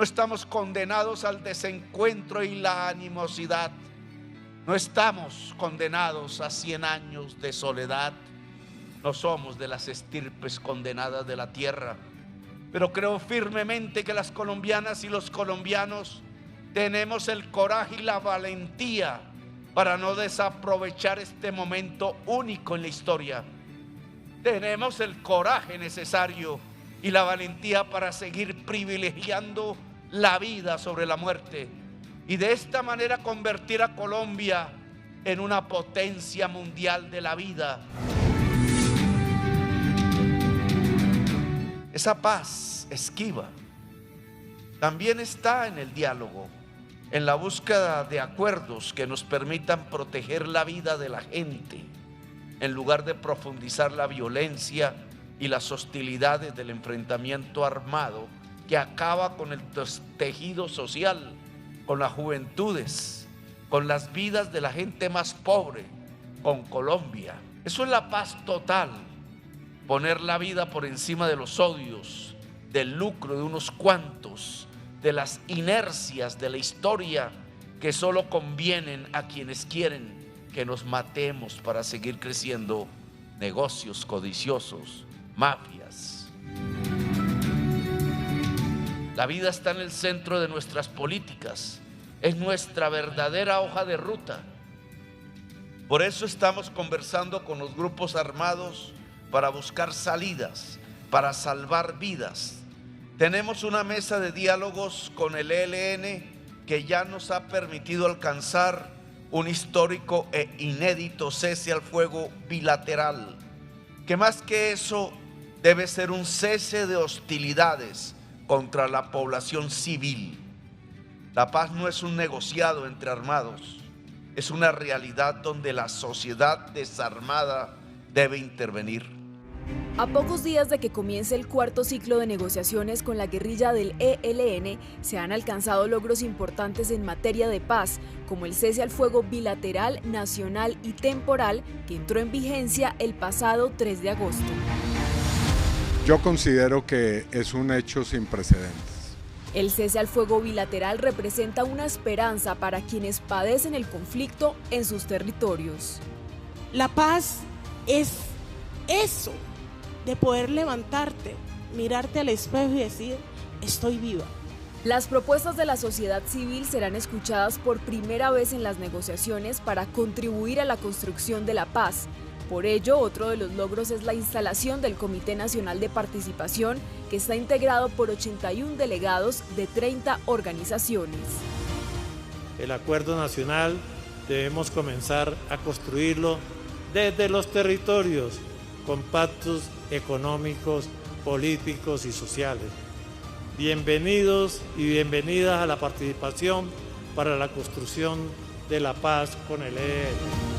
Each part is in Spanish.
No estamos condenados al desencuentro y la animosidad. No estamos condenados a 100 años de soledad. No somos de las estirpes condenadas de la tierra. Pero creo firmemente que las colombianas y los colombianos tenemos el coraje y la valentía para no desaprovechar este momento único en la historia. Tenemos el coraje necesario y la valentía para seguir privilegiando la vida sobre la muerte y de esta manera convertir a Colombia en una potencia mundial de la vida. Esa paz esquiva también está en el diálogo, en la búsqueda de acuerdos que nos permitan proteger la vida de la gente, en lugar de profundizar la violencia y las hostilidades del enfrentamiento armado que acaba con el tejido social, con las juventudes, con las vidas de la gente más pobre, con Colombia. Eso es la paz total, poner la vida por encima de los odios, del lucro de unos cuantos, de las inercias de la historia que solo convienen a quienes quieren que nos matemos para seguir creciendo, negocios codiciosos, mafias. La vida está en el centro de nuestras políticas, es nuestra verdadera hoja de ruta. Por eso estamos conversando con los grupos armados para buscar salidas, para salvar vidas. Tenemos una mesa de diálogos con el ELN que ya nos ha permitido alcanzar un histórico e inédito cese al fuego bilateral, que más que eso debe ser un cese de hostilidades contra la población civil. La paz no es un negociado entre armados, es una realidad donde la sociedad desarmada debe intervenir. A pocos días de que comience el cuarto ciclo de negociaciones con la guerrilla del ELN, se han alcanzado logros importantes en materia de paz, como el cese al fuego bilateral, nacional y temporal, que entró en vigencia el pasado 3 de agosto. Yo considero que es un hecho sin precedentes. El cese al fuego bilateral representa una esperanza para quienes padecen el conflicto en sus territorios. La paz es eso, de poder levantarte, mirarte al espejo y decir, estoy viva. Las propuestas de la sociedad civil serán escuchadas por primera vez en las negociaciones para contribuir a la construcción de la paz. Por ello, otro de los logros es la instalación del Comité Nacional de Participación, que está integrado por 81 delegados de 30 organizaciones. El acuerdo nacional debemos comenzar a construirlo desde los territorios, con pactos económicos, políticos y sociales. Bienvenidos y bienvenidas a la participación para la construcción de la paz con el ELN.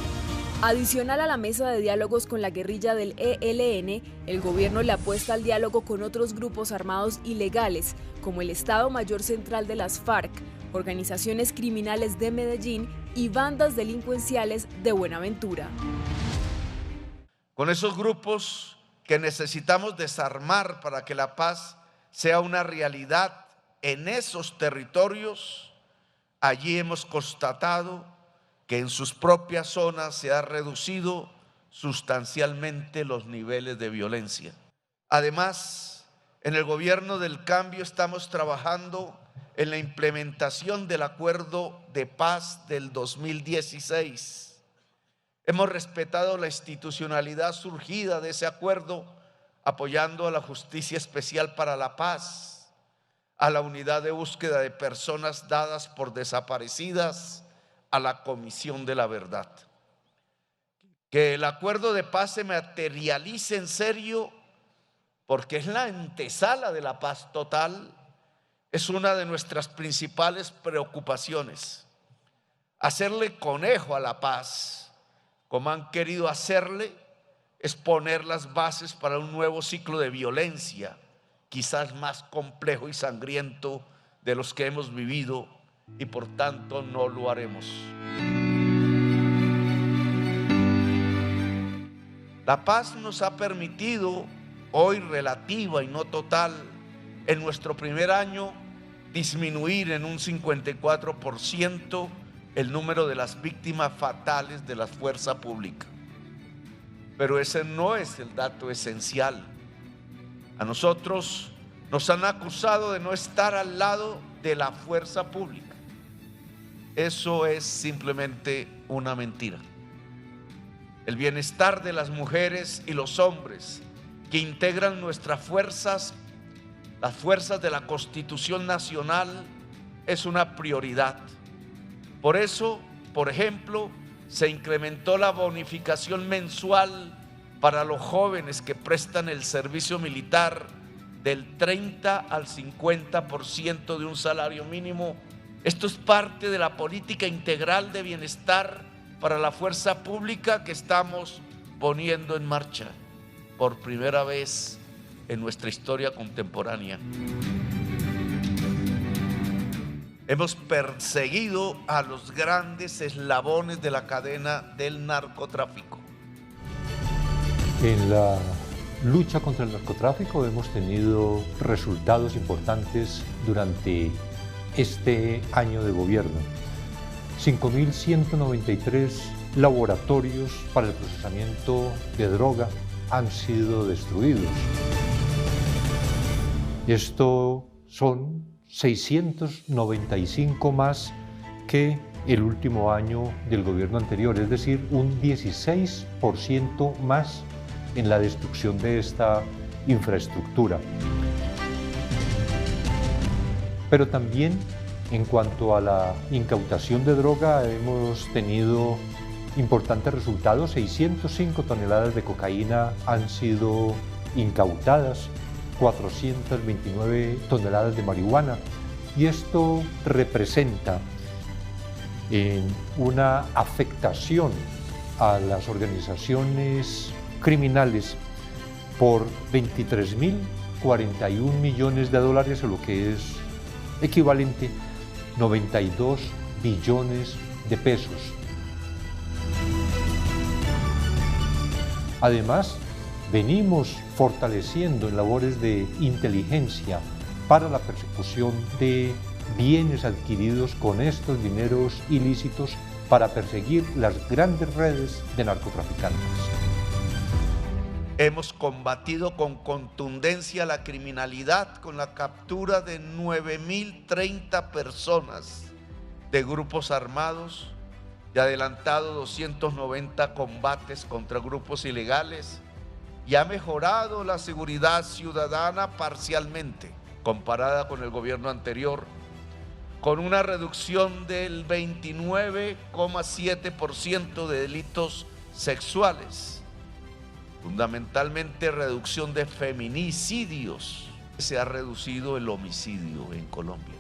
Adicional a la mesa de diálogos con la guerrilla del ELN, el gobierno le apuesta al diálogo con otros grupos armados ilegales, como el Estado Mayor Central de las FARC, organizaciones criminales de Medellín y bandas delincuenciales de Buenaventura. Con esos grupos que necesitamos desarmar para que la paz sea una realidad en esos territorios, allí hemos constatado que en sus propias zonas se ha reducido sustancialmente los niveles de violencia. Además, en el gobierno del cambio estamos trabajando en la implementación del acuerdo de paz del 2016. Hemos respetado la institucionalidad surgida de ese acuerdo, apoyando a la Justicia Especial para la Paz, a la Unidad de Búsqueda de Personas dadas por desaparecidas, a la Comisión de la Verdad. Que el acuerdo de paz se materialice en serio, porque es la antesala de la paz total, es una de nuestras principales preocupaciones. Hacerle conejo a la paz, como han querido hacerle, es poner las bases para un nuevo ciclo de violencia, quizás más complejo y sangriento de los que hemos vivido, y por tanto no lo haremos. La paz nos ha permitido, hoy relativa y no total, en nuestro primer año, disminuir en un 54% el número de las víctimas fatales de la fuerza pública. Pero ese no es el dato esencial. A nosotros nos han acusado de no estar al lado de la fuerza pública. Eso es simplemente una mentira. El bienestar de las mujeres y los hombres que integran nuestras fuerzas, las fuerzas de la Constitución Nacional, es una prioridad. Por eso, por ejemplo, se incrementó la bonificación mensual para los jóvenes que prestan el servicio militar del 30 al 50% de un salario mínimo. Esto es parte de la política integral de bienestar para la fuerza pública que estamos poniendo en marcha por primera vez en nuestra historia contemporánea. Hemos perseguido a los grandes eslabones de la cadena del narcotráfico. En la lucha contra el narcotráfico hemos tenido resultados importantes durante este año de gobierno. 5.193 laboratorios para el procesamiento de droga han sido destruidos. Esto son 695 más que el último año del gobierno anterior, es decir, un 16% más en la destrucción de esta infraestructura. Pero también en cuanto a la incautación de droga hemos tenido importantes resultados. 605 toneladas de cocaína han sido incautadas, 429 toneladas de marihuana, y esto representa una afectación a las organizaciones criminales por 23.041 millones de dólares, a lo que es equivalente 92 billones de pesos. Además, venimos fortaleciendo en labores de inteligencia para la persecución de bienes adquiridos con estos dineros ilícitos para perseguir las grandes redes de narcotraficantes. Hemos combatido con contundencia la criminalidad con la captura de 9.030 personas de grupos armados y adelantado 290 combates contra grupos ilegales, y ha mejorado la seguridad ciudadana parcialmente comparada con el gobierno anterior, con una reducción del 29,7% de delitos sexuales, fundamentalmente reducción de feminicidios. Se ha reducido el homicidio en Colombia.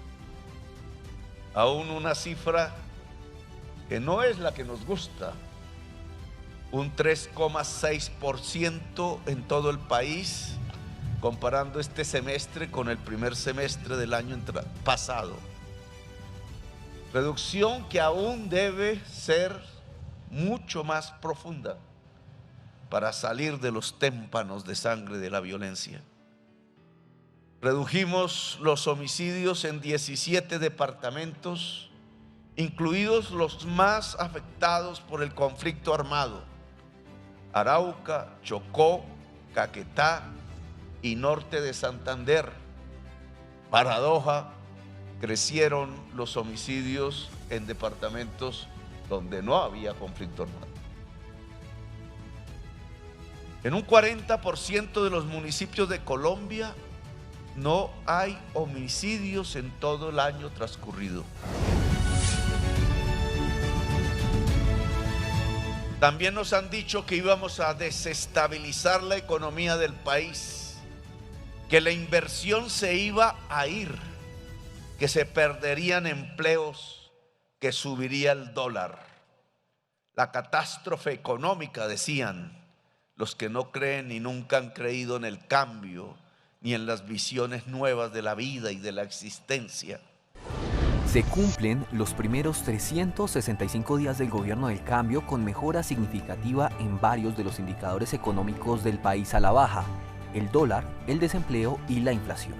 Aún una cifra que no es la que nos gusta, un 3,6% en todo el país, comparando este semestre con el primer semestre del año pasado. Reducción que aún debe ser mucho más profunda para salir de los témpanos de sangre de la violencia. Redujimos los homicidios en 17 departamentos, incluidos los más afectados por el conflicto armado: Arauca, Chocó, Caquetá y norte de Santander. Paradoja, crecieron los homicidios en departamentos donde no había conflicto armado. En un 40% de los municipios de Colombia no hay homicidios en todo el año transcurrido. También nos han dicho que íbamos a desestabilizar la economía del país, que la inversión se iba a ir, que se perderían empleos, que subiría el dólar. La catástrofe económica, decían los que no creen ni nunca han creído en el cambio, ni en las visiones nuevas de la vida y de la existencia. Se cumplen los primeros 365 días del gobierno del cambio con mejora significativa en varios de los indicadores económicos del país a la baja: el dólar, el desempleo y la inflación.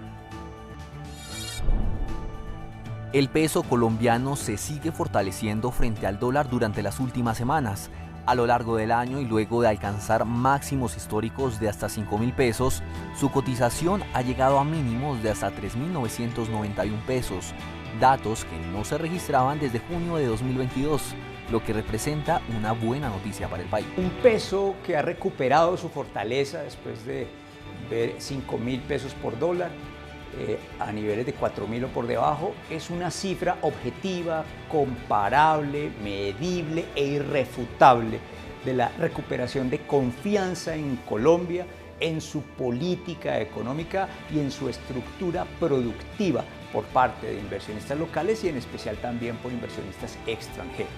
El peso colombiano se sigue fortaleciendo frente al dólar durante las últimas semanas. A lo largo del año y luego de alcanzar máximos históricos de hasta 5.000 pesos, su cotización ha llegado a mínimos de hasta 3.991 pesos, datos que no se registraban desde junio de 2022, lo que representa una buena noticia para el país. Un peso que ha recuperado su fortaleza después de ver 5.000 pesos por dólar, a niveles de 4.000 o por debajo, es una cifra objetiva, comparable, medible e irrefutable de la recuperación de confianza en Colombia, en su política económica y en su estructura productiva por parte de inversionistas locales y en especial también por inversionistas extranjeros,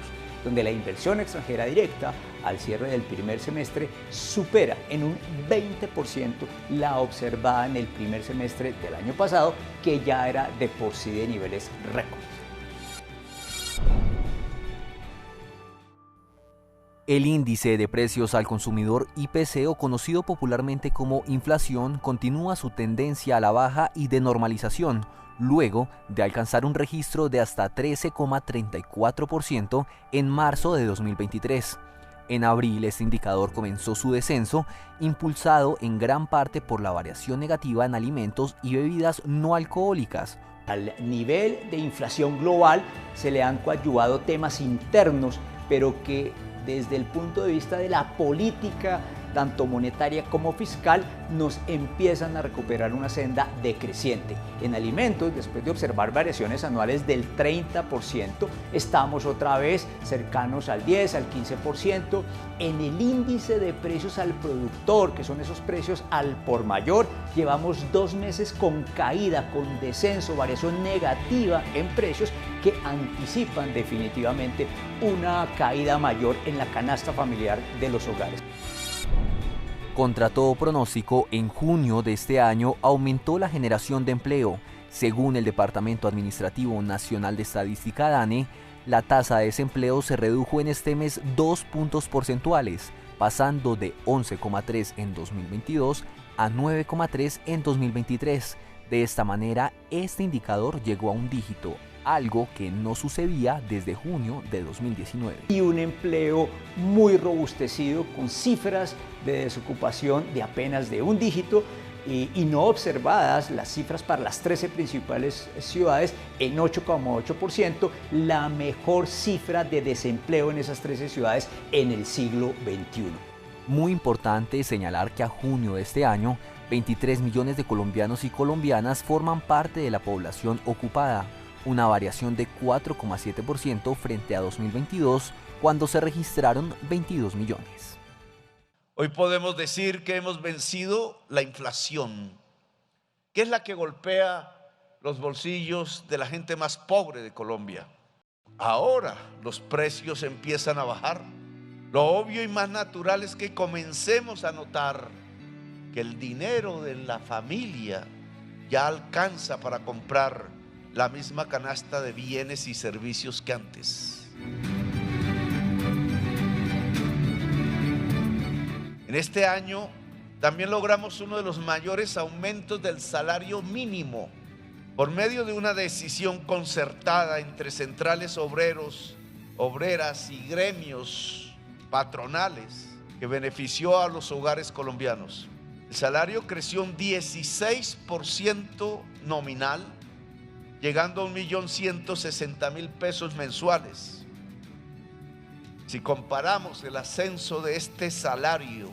donde la inversión extranjera directa al cierre del primer semestre supera en un 20% la observada en el primer semestre del año pasado, que ya era de por sí de niveles récord. El índice de precios al consumidor IPC, o conocido popularmente como inflación, continúa su tendencia a la baja y de normalización, luego de alcanzar un registro de hasta 13,34% en marzo de 2023. En abril, este indicador comenzó su descenso, impulsado en gran parte por la variación negativa en alimentos y bebidas no alcohólicas. Al nivel de inflación global se le han coadyuvado temas internos, pero que desde el punto de vista de la política, tanto monetaria como fiscal, nos empiezan a recuperar una senda decreciente. En alimentos, después de observar variaciones anuales del 30%, estamos otra vez cercanos al 10, al 15%. En el índice de precios al productor, que son esos precios al por mayor, llevamos 2 meses con caída, con descenso, variación negativa en precios que anticipan definitivamente una caída mayor en la canasta familiar de los hogares. Contra todo pronóstico, en junio de este año aumentó la generación de empleo. Según el Departamento Administrativo Nacional de Estadística DANE, la tasa de desempleo se redujo en este mes 2 puntos porcentuales, pasando de 11,3 en 2022 a 9,3 en 2023. De esta manera, este indicador llegó a un dígito, algo que no sucedía desde junio de 2019. Y un empleo muy robustecido, con cifras de desocupación de apenas de un dígito y no observadas las cifras para las 13 principales ciudades en 8,8%, la mejor cifra de desempleo en esas 13 ciudades en el siglo XXI. Muy importante señalar que a junio de este año, 23 millones de colombianos y colombianas forman parte de la población ocupada, una variación de 4,7% frente a 2022, cuando se registraron 22 millones. Hoy podemos decir que hemos vencido la inflación, que es la que golpea los bolsillos de la gente más pobre de Colombia. Ahora los precios empiezan a bajar. Lo obvio y más natural es que comencemos a notar que el dinero de la familia ya alcanza para comprar la misma canasta de bienes y servicios que antes. En este año también logramos uno de los mayores aumentos del salario mínimo por medio de una decisión concertada entre centrales obreros, obreras y gremios patronales que benefició a los hogares colombianos. El salario creció un 16% nominal, llegando a 1.160.000 pesos mensuales. Si comparamos el ascenso de este salario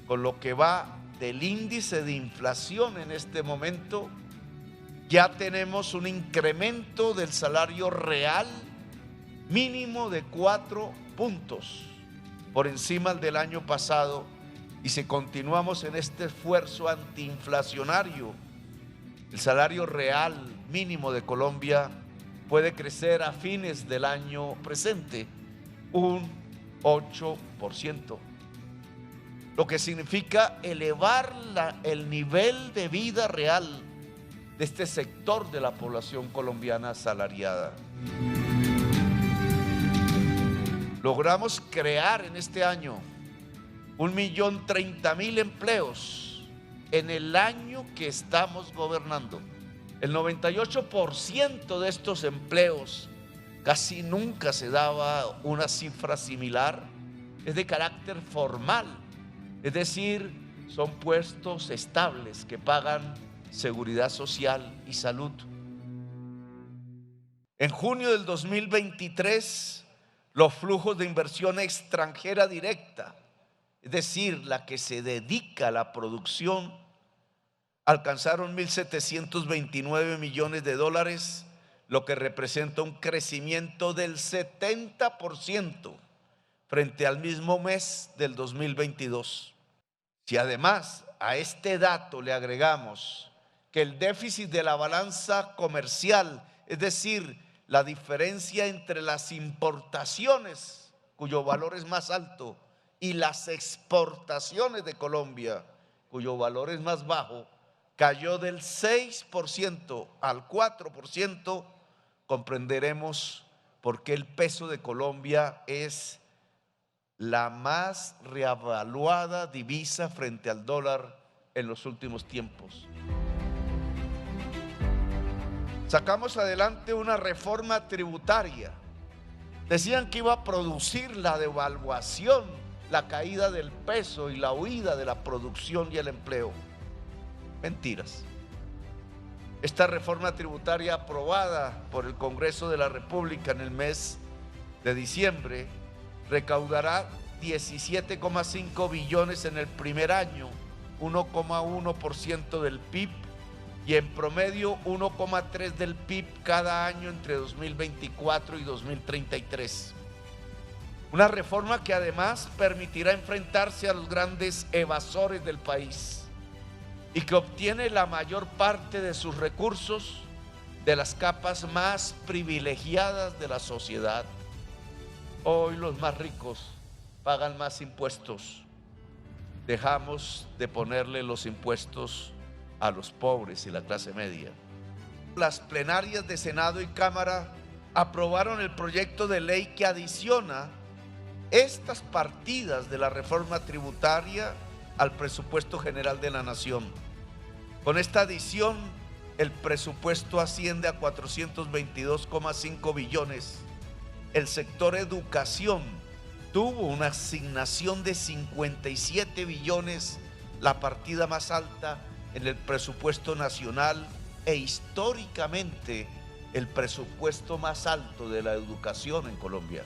con lo que va del índice de inflación en este momento, ya tenemos un incremento del salario real mínimo de 4 puntos por encima del año pasado, y si continuamos en este esfuerzo antiinflacionario, El salario real mínimo de Colombia puede crecer a fines del año presente un 8%, lo que significa elevar el nivel de vida real de este sector de la población colombiana asalariada. Logramos crear en este año 1.030.000 empleos en el año que estamos gobernando. El 98% de estos empleos, casi nunca se daba una cifra similar, es de carácter formal, es decir, son puestos estables que pagan seguridad social y salud. En junio del 2023, los flujos de inversión extranjera directa, es decir, la que se dedica a la producción, alcanzaron 1.729 millones de dólares, lo que representa un crecimiento del 70% frente al mismo mes del 2022. Si además a este dato le agregamos que el déficit de la balanza comercial, es decir, la diferencia entre las importaciones, cuyo valor es más alto, y las exportaciones de Colombia, cuyo valor es más bajo, cayó del 6% al 4%, comprenderemos por qué el peso de Colombia es la más reavaluada divisa frente al dólar en los últimos tiempos. Sacamos adelante una reforma tributaria. Decían que iba a producir la devaluación, la caída del peso y la huida de la producción y el empleo. Mentiras. Esta reforma tributaria aprobada por el Congreso de la República en el mes de diciembre recaudará 17,5 billones en el primer año, 1,1% del PIB, y en promedio 1,3% del PIB cada año entre 2024 y 2033. Una reforma que además permitirá enfrentarse a los grandes evasores del país y que obtiene la mayor parte de sus recursos de las capas más privilegiadas de la sociedad. Hoy los más ricos pagan más impuestos. Dejamos de ponerle los impuestos a los pobres y la clase media. Las plenarias de Senado y Cámara aprobaron el proyecto de ley que adiciona estas partidas de la reforma tributaria al presupuesto general de la Nación. Con esta adición, el presupuesto asciende a 422,5 billones. El sector educación tuvo una asignación de 57 billones, la partida más alta en el presupuesto nacional e históricamente el presupuesto más alto de la educación en Colombia.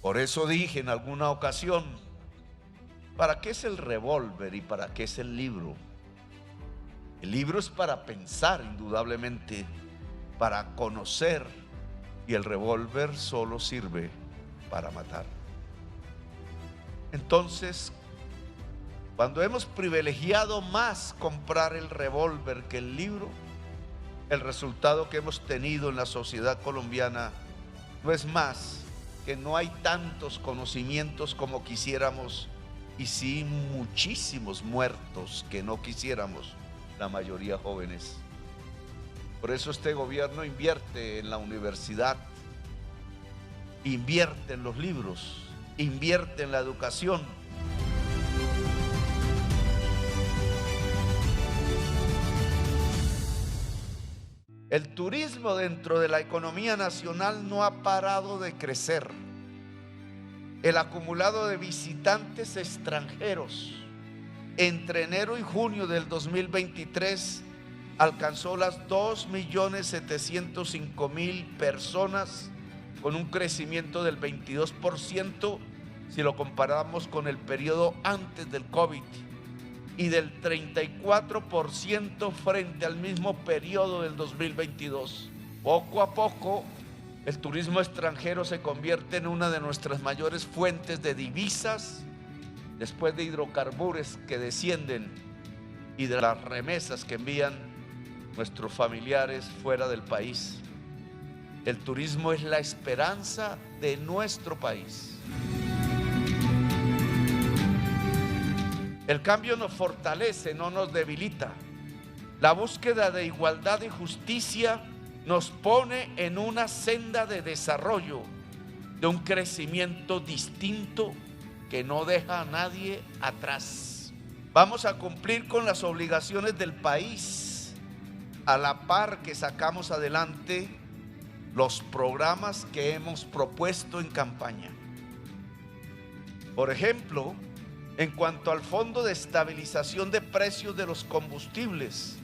Por eso dije en alguna ocasión, ¿para qué es el revólver y para qué es el libro? El libro es para pensar, indudablemente, para conocer, y el revólver solo sirve para matar. Entonces, cuando hemos privilegiado más comprar el revólver que el libro, el resultado que hemos tenido en la sociedad colombiana no es más que no hay tantos conocimientos como quisiéramos y sí muchísimos muertos que no quisiéramos, la mayoría jóvenes. Por eso este gobierno invierte en la universidad, invierte en los libros, invierte en la educación. El turismo dentro de la economía nacional no ha parado de crecer. El acumulado de visitantes extranjeros entre enero y junio del 2023 alcanzó las 2.705.000 personas, con un crecimiento del 22% si lo comparamos con el periodo antes del COVID, y del 34% frente al mismo periodo del 2022. Poco a poco, el turismo extranjero se convierte en una de nuestras mayores fuentes de divisas, después de hidrocarburos que descienden y de las remesas que envían nuestros familiares fuera del país. El turismo es la esperanza de nuestro país. El cambio nos fortalece, no nos debilita. La búsqueda de igualdad y justicia nos pone en una senda de desarrollo, de un crecimiento distinto que no deja a nadie atrás. Vamos a cumplir con las obligaciones del país, a la par que sacamos adelante los programas que hemos propuesto en campaña. Por ejemplo, en cuanto al Fondo de Estabilización de Precios de los Combustibles,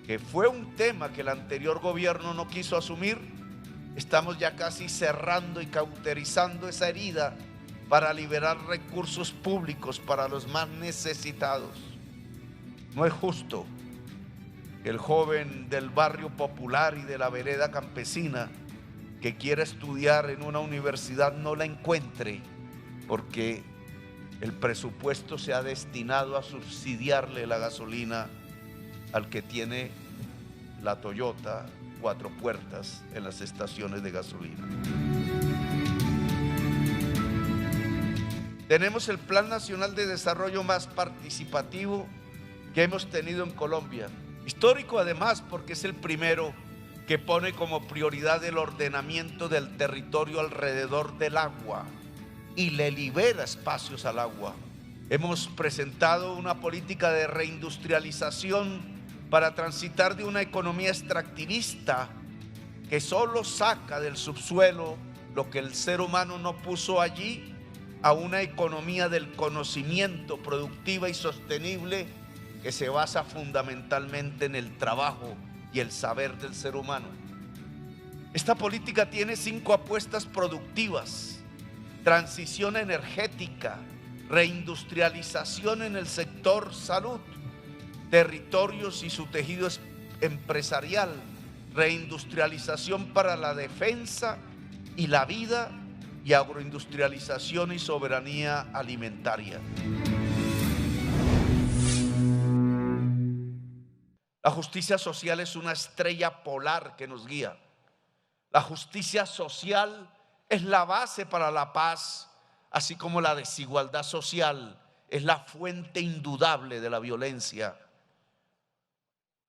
que fue un tema que el anterior gobierno no quiso asumir, estamos ya casi cerrando y cauterizando esa herida para liberar recursos públicos para los más necesitados. No es justo que el joven del barrio popular y de la vereda campesina que quiera estudiar en una universidad no la encuentre, porque el presupuesto se ha destinado a subsidiarle la gasolina al que tiene la Toyota 4 puertas en las estaciones de gasolina. Tenemos el Plan Nacional de Desarrollo más participativo que hemos tenido en Colombia. Histórico además porque es el primero que pone como prioridad el ordenamiento del territorio alrededor del agua y le libera espacios al agua. Hemos presentado una política de reindustrialización para transitar de una economía extractivista que solo saca del subsuelo lo que el ser humano no puso allí, a una economía del conocimiento productiva y sostenible que se basa fundamentalmente en el trabajo y el saber del ser humano. Esta política tiene 5 apuestas productivas: transición energética, reindustrialización en el sector salud, territorios y su tejido empresarial, reindustrialización para la defensa y la vida, y agroindustrialización y soberanía alimentaria. La justicia social es una estrella polar que nos guía. La justicia social es la base para la paz, así como la desigualdad social es la fuente indudable de la violencia.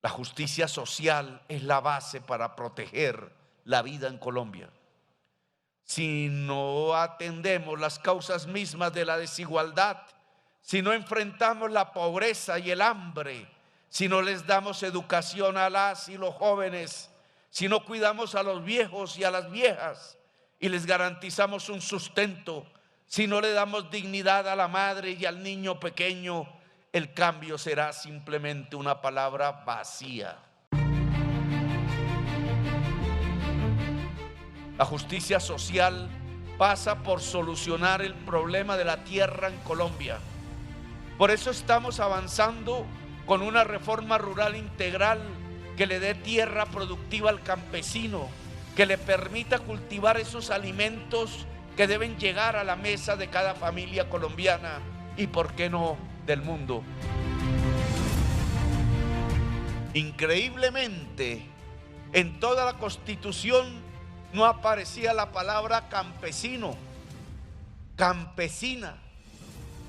La justicia social es la base para proteger la vida en Colombia. Si no atendemos las causas mismas de la desigualdad, si no enfrentamos la pobreza y el hambre, si no les damos educación a las y los jóvenes, si no cuidamos a los viejos y a las viejas y les garantizamos un sustento, si no le damos dignidad a la madre y al niño pequeño, el cambio será simplemente una palabra vacía. La justicia social pasa por solucionar el problema de la tierra en Colombia. Por eso estamos avanzando con una reforma rural integral que le dé tierra productiva al campesino, que le permita cultivar esos alimentos que deben llegar a la mesa de cada familia colombiana y, ¿por qué no, del mundo? Increíblemente, en toda la Constitución no aparecía la palabra campesino, campesina,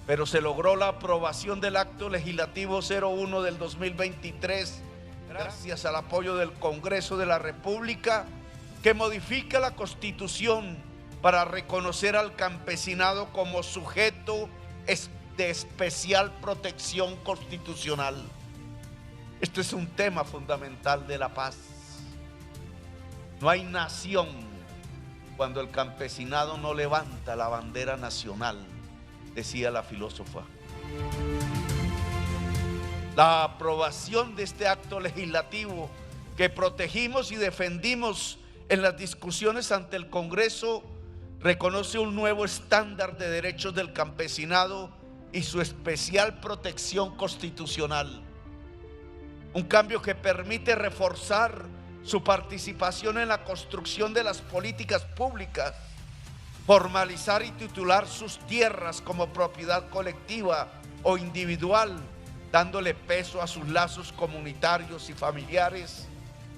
pero se logró la aprobación del Acto Legislativo 01 del 2023, gracias al apoyo del Congreso de la República, que modifica la Constitución para reconocer al campesinado como sujeto de especial protección constitucional. Esto es un tema fundamental de la paz. No hay nación cuando el campesinado no levanta la bandera nacional, decía la filósofa. La aprobación de este acto legislativo que protegimos y defendimos en las discusiones ante el Congreso reconoce un nuevo estándar de derechos del campesinado y su especial protección constitucional. Un cambio que permite reforzar su participación en la construcción de las políticas públicas, formalizar y titular sus tierras como propiedad colectiva o individual, dándole peso a sus lazos comunitarios y familiares,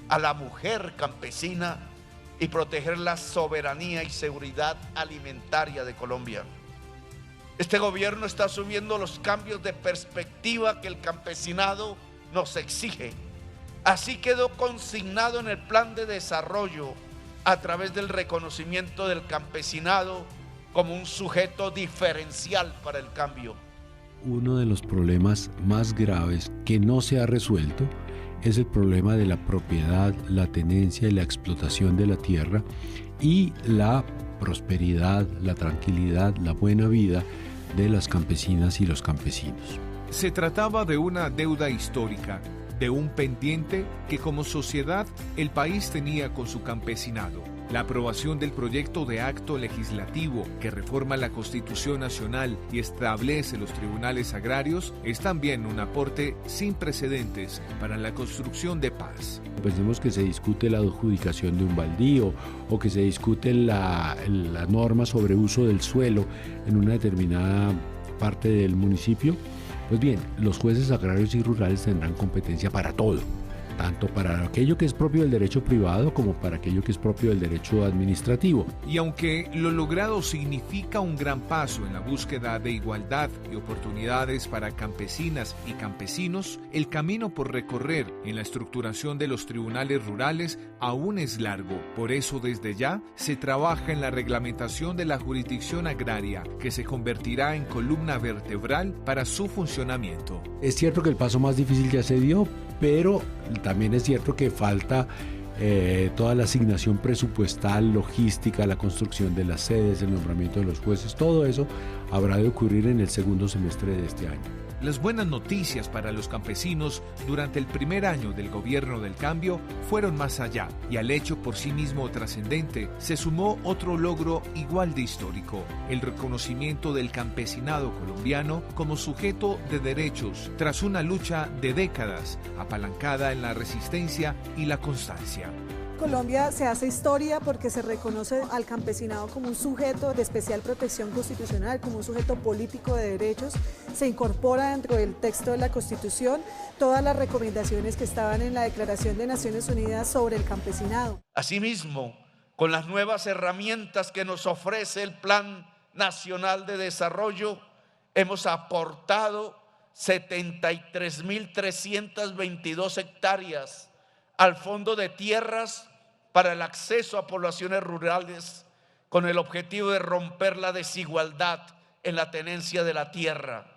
a la mujer campesina y proteger la soberanía y seguridad alimentaria de Colombia. Este gobierno está asumiendo los cambios de perspectiva que el campesinado nos exige. Así quedó consignado en el plan de desarrollo a través del reconocimiento del campesinado como un sujeto diferencial para el cambio. Uno de los problemas más graves que no se ha resuelto es el problema de la propiedad, la tenencia y la explotación de la tierra y la prosperidad, la tranquilidad, la buena vida de las campesinas y los campesinos. Se trataba de una deuda histórica, de un pendiente que como sociedad el país tenía con su campesinado. La aprobación del proyecto de acto legislativo que reforma la Constitución Nacional y establece los tribunales agrarios es también un aporte sin precedentes para la construcción de paz. Pensemos que se discute la adjudicación de un baldío o que se discute la norma sobre uso del suelo en una determinada parte del municipio. Pues bien, los jueces agrarios y rurales tendrán competencia para todo, tanto para aquello que es propio del derecho privado como para aquello que es propio del derecho administrativo. Y aunque lo logrado significa un gran paso en la búsqueda de igualdad y oportunidades para campesinas y campesinos, el camino por recorrer en la estructuración de los tribunales rurales aún es largo. Por eso desde ya se trabaja en la reglamentación de la jurisdicción agraria, que se convertirá en columna vertebral para su funcionamiento. Es cierto que el paso más difícil ya se dio, pero también es cierto que falta toda la asignación presupuestal, logística, la construcción de las sedes, el nombramiento de los jueces, todo eso habrá de ocurrir en el segundo semestre de este año. Las buenas noticias para los campesinos durante el primer año del gobierno del cambio fueron más allá, y al hecho por sí mismo trascendente se sumó otro logro igual de histórico: el reconocimiento del campesinado colombiano como sujeto de derechos tras una lucha de décadas apalancada en la resistencia y la constancia. Colombia se hace historia porque se reconoce al campesinado como un sujeto de especial protección constitucional, como un sujeto político de derechos. Se incorpora dentro del texto de la Constitución todas las recomendaciones que estaban en la Declaración de Naciones Unidas sobre el campesinado. Asimismo, con las nuevas herramientas que nos ofrece el Plan Nacional de Desarrollo, hemos aportado 73.322 hectáreas al Fondo de Tierras para el acceso a poblaciones rurales, con el objetivo de romper la desigualdad en la tenencia de la tierra.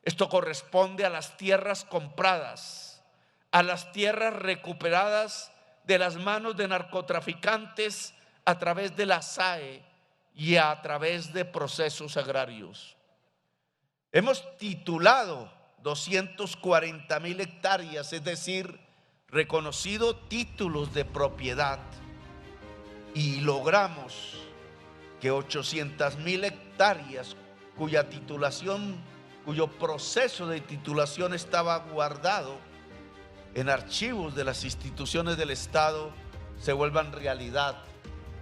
Esto corresponde a las tierras compradas, a las tierras recuperadas de las manos de narcotraficantes a través de la SAE y a través de procesos agrarios. Hemos titulado 240.000 hectáreas, es decir, reconocido títulos de propiedad, y logramos que 800.000 hectáreas cuyo proceso de titulación estaba guardado en archivos de las instituciones del Estado, se vuelvan realidad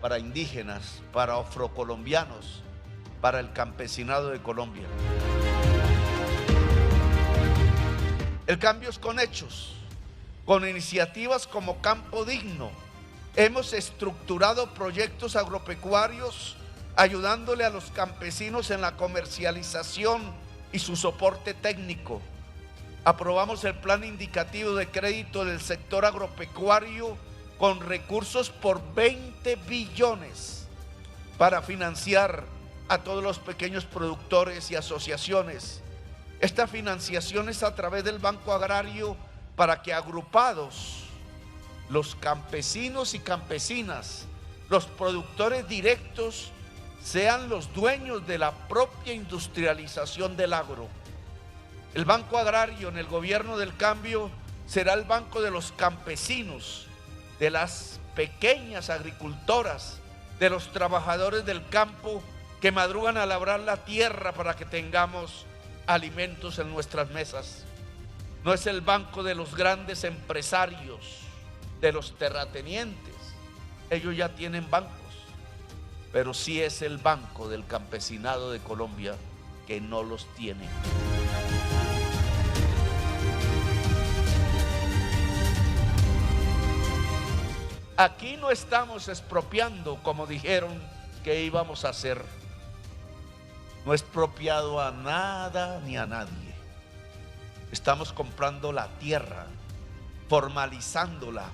para indígenas, para afrocolombianos, para el campesinado de Colombia. El cambio es con hechos. Con iniciativas como Campo Digno, hemos estructurado proyectos agropecuarios ayudándole a los campesinos en la comercialización y su soporte técnico. Aprobamos el plan indicativo de crédito del sector agropecuario con recursos por 20 billones para financiar a todos los pequeños productores y asociaciones. Esta financiación es a través del Banco Agrario, para que agrupados los campesinos y campesinas, los productores directos, sean los dueños de la propia industrialización del agro. El Banco Agrario en el gobierno del cambio será el banco de los campesinos, de las pequeñas agricultoras, de los trabajadores del campo que madrugan a labrar la tierra para que tengamos alimentos en nuestras mesas. No es el banco de los grandes empresarios, de los terratenientes. Ellos ya tienen bancos, pero sí es el banco del campesinado de Colombia, que no los tiene. Aquí no estamos expropiando como dijeron que íbamos a hacer. No es expropiado a nada ni a nadie. Estamos comprando la tierra, formalizándola,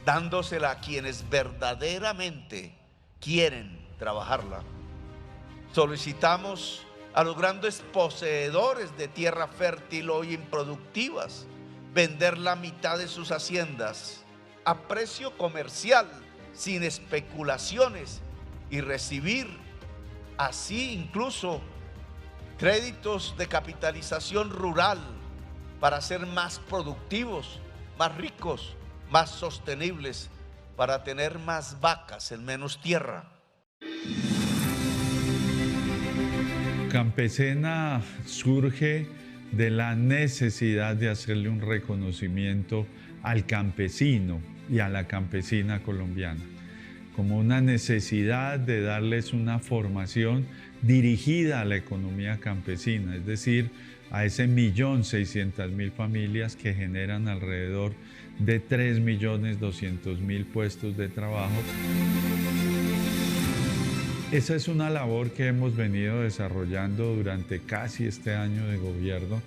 dándosela a quienes verdaderamente quieren trabajarla. Solicitamos a los grandes poseedores de tierra fértil hoy improductivas vender la mitad de sus haciendas a precio comercial, sin especulaciones, y recibir así incluso créditos de capitalización rural para ser más productivos, más ricos, más sostenibles, para tener más vacas en menos tierra. Campesina surge de la necesidad de hacerle un reconocimiento al campesino y a la campesina colombiana, como una necesidad de darles una formación dirigida a la economía campesina, es decir, a ese 1.600.000 familias que generan alrededor de 3.200.000 puestos de trabajo. Esa es una labor que hemos venido desarrollando durante casi este año de gobierno,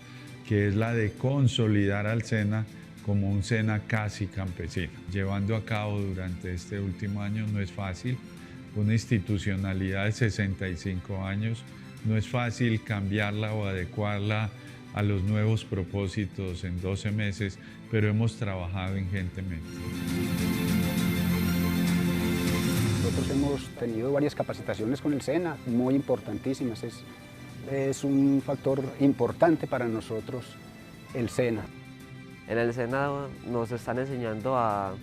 que es la de consolidar al SENA como un SENA casi campesino. Llevando a cabo durante este último año no es fácil, una institucionalidad de 65 años, no es fácil cambiarla o adecuarla a los nuevos propósitos en 12 meses, pero hemos trabajado ingentemente. Nosotros hemos tenido varias capacitaciones con el SENA, muy importantísimas. Es un factor importante para nosotros el SENA. En el SENA nos están enseñando a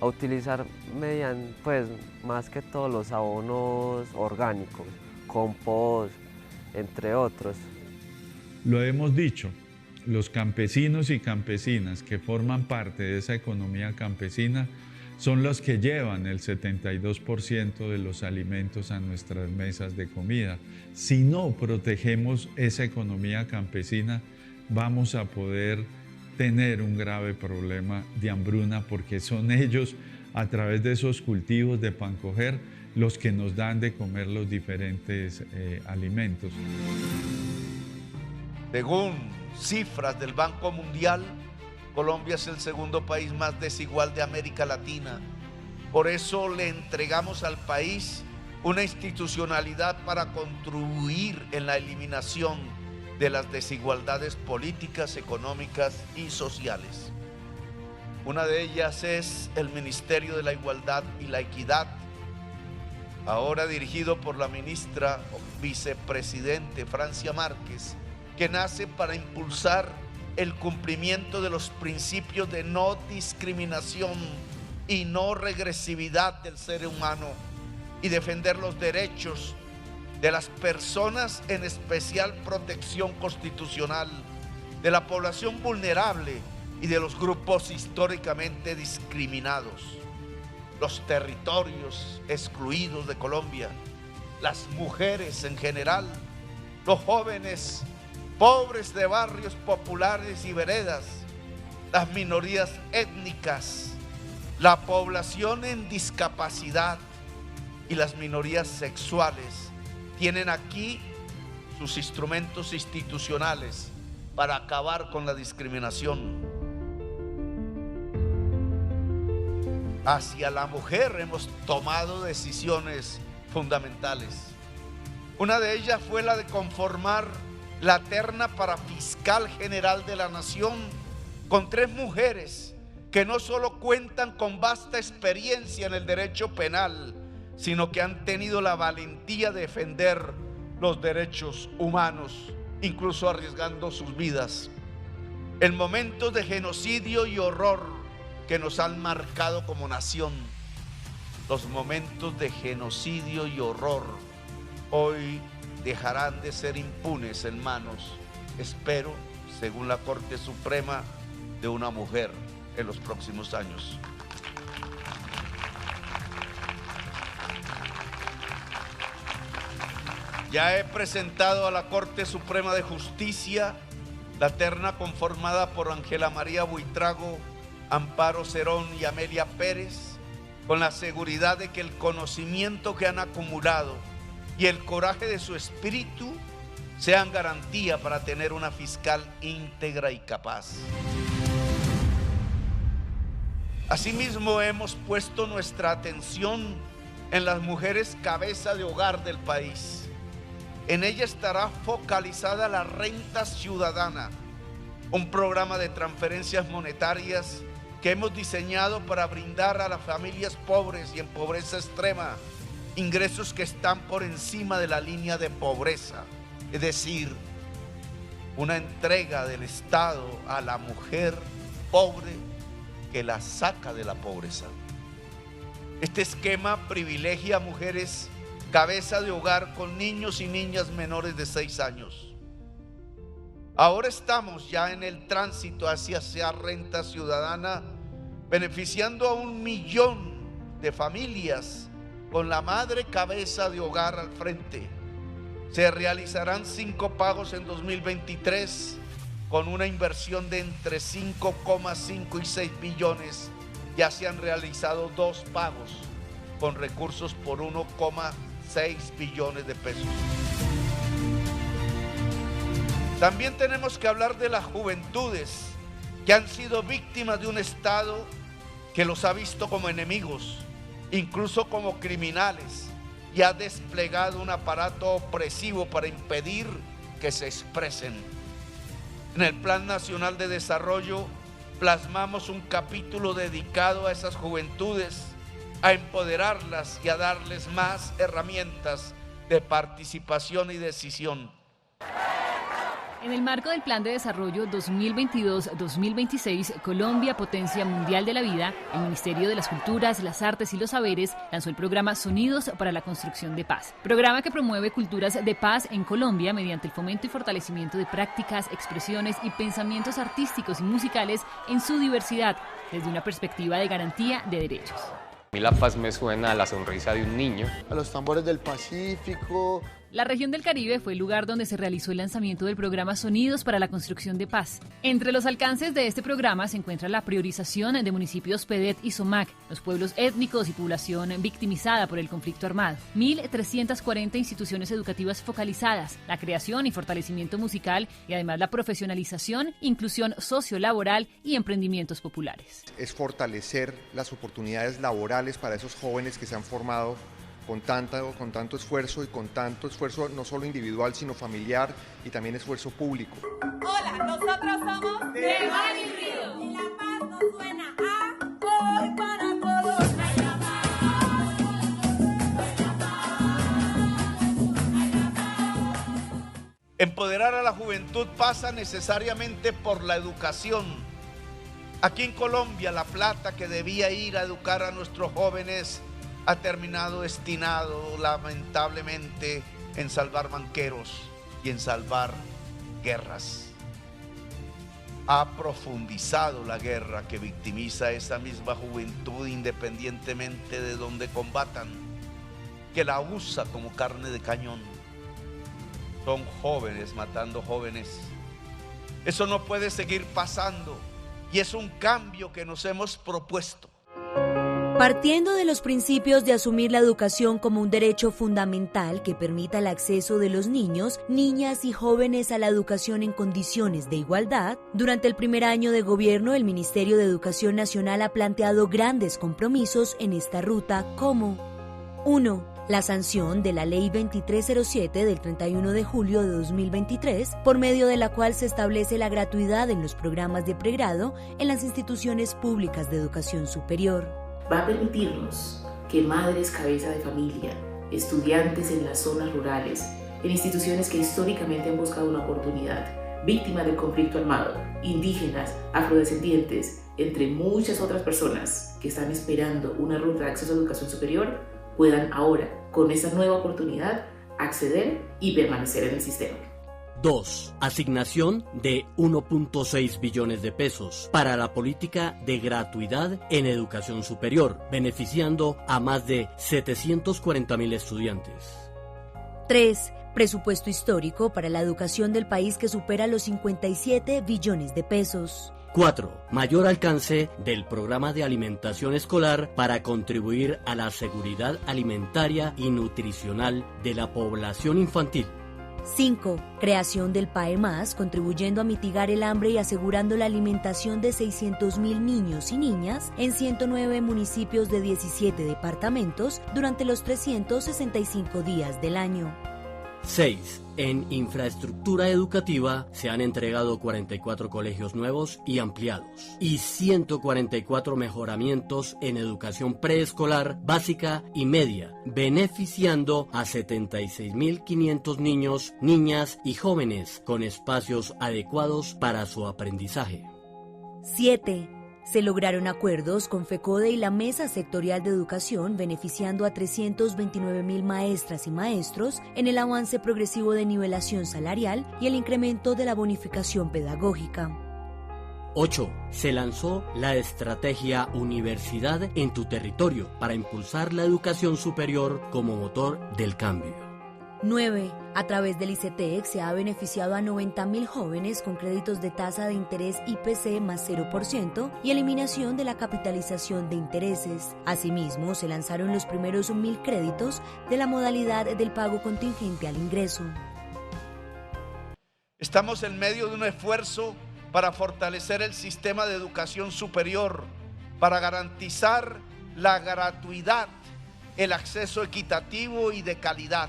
utilizar pues, más que todo los abonos orgánicos, compost, entre otros. Lo hemos dicho, los campesinos y campesinas que forman parte de esa economía campesina son los que llevan el 72% de los alimentos a nuestras mesas de comida. Si no protegemos esa economía campesina, vamos a poder tener un grave problema de hambruna, porque son ellos, a través de esos cultivos de pancoger, los que nos dan de comer los diferentes alimentos. Según cifras del Banco Mundial, Colombia es el segundo país más desigual de América Latina. Por eso le entregamos al país una institucionalidad para contribuir en la eliminación de las desigualdades políticas, económicas y sociales. Una de ellas es el Ministerio de la Igualdad y la Equidad, ahora dirigido por la ministra o vicepresidente Francia Márquez, que nace para impulsar el cumplimiento de los principios de no discriminación y no regresividad del ser humano y defender los derechos de las personas en especial protección constitucional, de la población vulnerable y de los grupos históricamente discriminados, los territorios excluidos de Colombia, las mujeres en general, los jóvenes pobres de barrios populares y veredas, las minorías étnicas, la población en discapacidad y las minorías sexuales tienen aquí sus instrumentos institucionales para acabar con la discriminación. Hacia la mujer hemos tomado decisiones fundamentales. Una de ellas fue la de conformar la terna para fiscal general de la nación con 3 mujeres que no solo cuentan con vasta experiencia en el derecho penal, sino que han tenido la valentía de defender los derechos humanos, incluso arriesgando sus vidas. En momentos de genocidio y horror que nos han marcado como nación, los momentos de genocidio y horror hoy dejarán de ser impunes en manos, espero, según la Corte Suprema, de una mujer en los próximos años. Ya he presentado a la Corte Suprema de Justicia la terna conformada por Ángela María Buitrago, Amparo Cerón y Amelia Pérez, con la seguridad de que el conocimiento que han acumulado y el coraje de su espíritu sean garantía para tener una fiscal íntegra y capaz. Asimismo, hemos puesto nuestra atención en las mujeres cabeza de hogar del país. En ella estará focalizada la renta ciudadana, un programa de transferencias monetarias que hemos diseñado para brindar a las familias pobres y en pobreza extrema ingresos que están por encima de la línea de pobreza, es decir, una entrega del Estado a la mujer pobre que la saca de la pobreza. Este esquema privilegia a mujeres cabeza de hogar con niños y niñas menores de 6 años. Ahora estamos ya en el tránsito hacia esa renta ciudadana, beneficiando a 1 millón de familias con la madre cabeza de hogar al frente. Se realizarán 5 pagos en 2023 con una inversión de entre 5,5 y 6 billones. Ya se han realizado 2 pagos con recursos por 1,6 billones de pesos. También tenemos que hablar de las juventudes que han sido víctimas de un Estado que los ha visto como enemigos, incluso como criminales, y ha desplegado un aparato opresivo para impedir que se expresen. En el Plan Nacional de Desarrollo plasmamos un capítulo dedicado a esas juventudes, a empoderarlas y a darles más herramientas de participación y decisión. En el marco del Plan de Desarrollo 2022-2026, Colombia, Potencia Mundial de la Vida, el Ministerio de las Culturas, las Artes y los Saberes lanzó el programa Sonidos para la Construcción de Paz, programa que promueve culturas de paz en Colombia mediante el fomento y fortalecimiento de prácticas, expresiones y pensamientos artísticos y musicales en su diversidad, desde una perspectiva de garantía de derechos. A mí la paz me suena a la sonrisa de un niño. A los tambores del Pacífico. La región del Caribe fue el lugar donde se realizó el lanzamiento del programa Sonidos para la Construcción de Paz. Entre los alcances de este programa se encuentra la priorización de municipios Pedet y Somac, los pueblos étnicos y población victimizada por el conflicto armado, 1.340 instituciones educativas focalizadas, la creación y fortalecimiento musical y además la profesionalización, inclusión sociolaboral y emprendimientos populares. Es fortalecer las oportunidades laborales para esos jóvenes que se han formado con tanto esfuerzo y con tanto esfuerzo no solo individual sino familiar y también esfuerzo público. Hola, nosotros somos de Mar y Río. Y la paz nos suena a hoy para todos. Empoderar a la juventud pasa necesariamente por la educación. Aquí en Colombia, la plata que debía ir a educar a nuestros jóvenes ha terminado destinado lamentablemente en salvar banqueros y en salvar guerras. Ha profundizado la guerra que victimiza a esa misma juventud independientemente de donde combatan, que la usa como carne de cañón. Son jóvenes matando jóvenes. Eso no puede seguir pasando y es un cambio que nos hemos propuesto. Partiendo de los principios de asumir la educación como un derecho fundamental que permita el acceso de los niños, niñas y jóvenes a la educación en condiciones de igualdad, durante el primer año de gobierno el Ministerio de Educación Nacional ha planteado grandes compromisos en esta ruta como 1. La sanción de la Ley 2307 del 31 de julio de 2023, por medio de la cual se establece la gratuidad en los programas de pregrado en las instituciones públicas de educación superior. Va a permitirnos que madres cabeza de familia, estudiantes en las zonas rurales, en instituciones que históricamente han buscado una oportunidad, víctimas del conflicto armado, indígenas, afrodescendientes, entre muchas otras personas que están esperando una ruta de acceso a educación superior, puedan ahora, con esa nueva oportunidad, acceder y permanecer en el sistema. 2. Asignación de 1.6 billones de pesos para la política de gratuidad en educación superior, beneficiando a más de 740.000 estudiantes. 3. Presupuesto histórico para la educación del país que supera los 57 billones de pesos. 4. Mayor alcance del programa de alimentación escolar para contribuir a la seguridad alimentaria y nutricional de la población infantil. 5. Creación del PAE+, contribuyendo a mitigar el hambre y asegurando la alimentación de 600.000 niños y niñas en 109 municipios de 17 departamentos durante los 365 días del año. 6. En infraestructura educativa se han entregado 44 colegios nuevos y ampliados y 144 mejoramientos en educación preescolar, básica y media, beneficiando a 76.500 niños, niñas y jóvenes con espacios adecuados para su aprendizaje. 7. Se lograron acuerdos con FECODE y la Mesa Sectorial de Educación, beneficiando a 329.000 maestras y maestros en el avance progresivo de nivelación salarial y el incremento de la bonificación pedagógica. 8. Se lanzó la estrategia Universidad en tu territorio para impulsar la educación superior como motor del cambio. 9. A través del ICETEX se ha beneficiado a 90.000 jóvenes con créditos de tasa de interés IPC más 0% y eliminación de la capitalización de intereses. Asimismo, se lanzaron los primeros 1.000 créditos de la modalidad del pago contingente al ingreso. Estamos en medio de un esfuerzo para fortalecer el sistema de educación superior, para garantizar la gratuidad, el acceso equitativo y de calidad.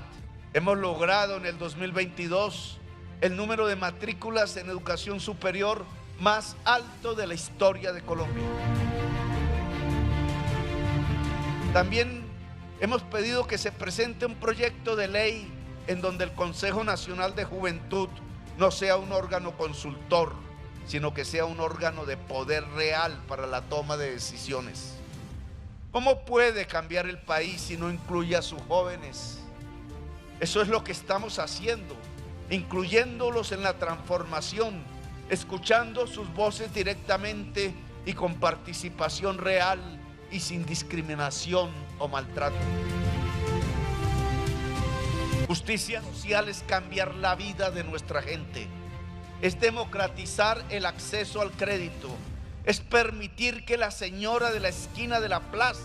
Hemos logrado en el 2022 el número de matrículas en educación superior más alto de la historia de Colombia. También hemos pedido que se presente un proyecto de ley en donde el Consejo Nacional de Juventud no sea un órgano consultor, sino que sea un órgano de poder real para la toma de decisiones. ¿Cómo puede cambiar el país si no incluye a sus jóvenes? Eso es lo que estamos haciendo, incluyéndolos en la transformación, escuchando sus voces directamente y con participación real y sin discriminación o maltrato. Justicia social es cambiar la vida de nuestra gente, es democratizar el acceso al crédito, es permitir que la señora de la esquina de la plaza,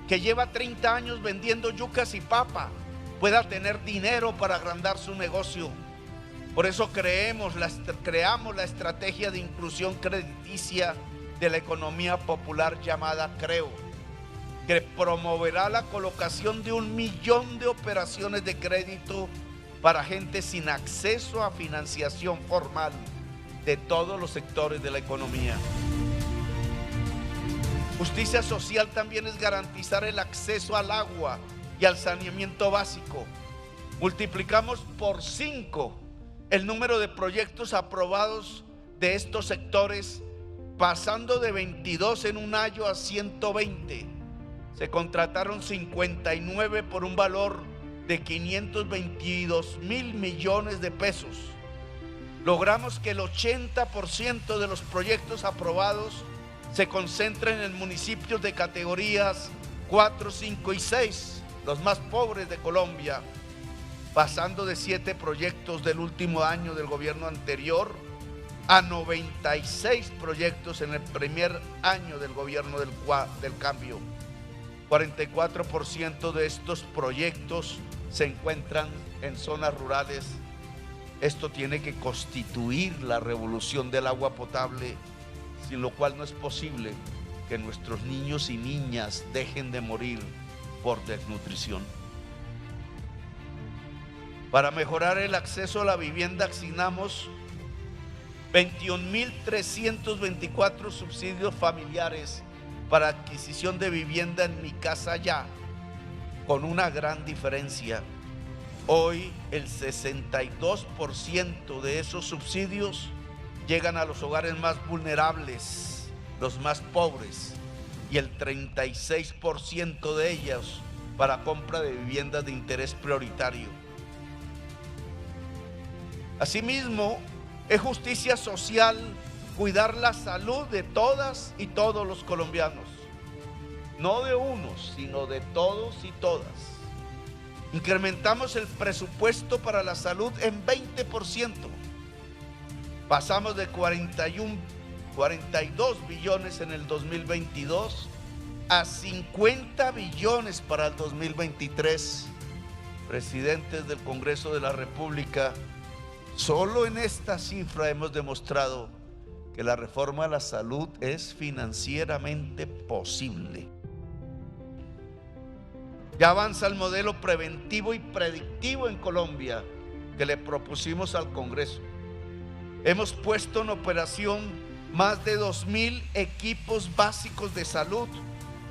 que lleva 30 años vendiendo yucas y papa, pueda tener dinero para agrandar su negocio. Por eso creamos la estrategia de inclusión crediticia de la economía popular llamada CREO, que promoverá la colocación de 1 millón de operaciones de crédito para gente sin acceso a financiación formal de todos los sectores de la economía. Justicia social también es garantizar el acceso al agua y al saneamiento básico. Multiplicamos por 5 el número de proyectos aprobados de estos sectores, pasando de 22 en un año a 120. Se contrataron 59 por un valor de 522.000 millones de pesos. Logramos que el 80% de los proyectos aprobados se concentren en municipios de categorías 4, 5 y 6, los más pobres de Colombia, pasando de 7 proyectos del último año del gobierno anterior a 96 proyectos en el primer año del gobierno del cambio. 44% de estos proyectos se encuentran en zonas rurales. Esto tiene que constituir la revolución del agua potable, sin lo cual no es posible que nuestros niños y niñas dejen de morir por desnutrición. Para mejorar el acceso a la vivienda asignamos 21.324 subsidios familiares para adquisición de vivienda en Mi Casa Ya, con una gran diferencia. Hoy el 62% de esos subsidios llegan a los hogares más vulnerables, los más pobres, y el 36% de ellas para compra de viviendas de interés prioritario. Asimismo, es justicia social cuidar la salud de todas y todos los colombianos, no de unos, sino de todos y todas. Incrementamos el presupuesto para la salud en 20%. Pasamos de 41 42 billones en el 2022, a 50 billones para el 2023. Presidentes del Congreso de la República, solo en esta cifra hemos demostrado que la reforma a la salud es financieramente posible. Ya avanza el modelo preventivo y predictivo en Colombia que le propusimos al Congreso. Hemos puesto en operación más de 2.000 equipos básicos de salud,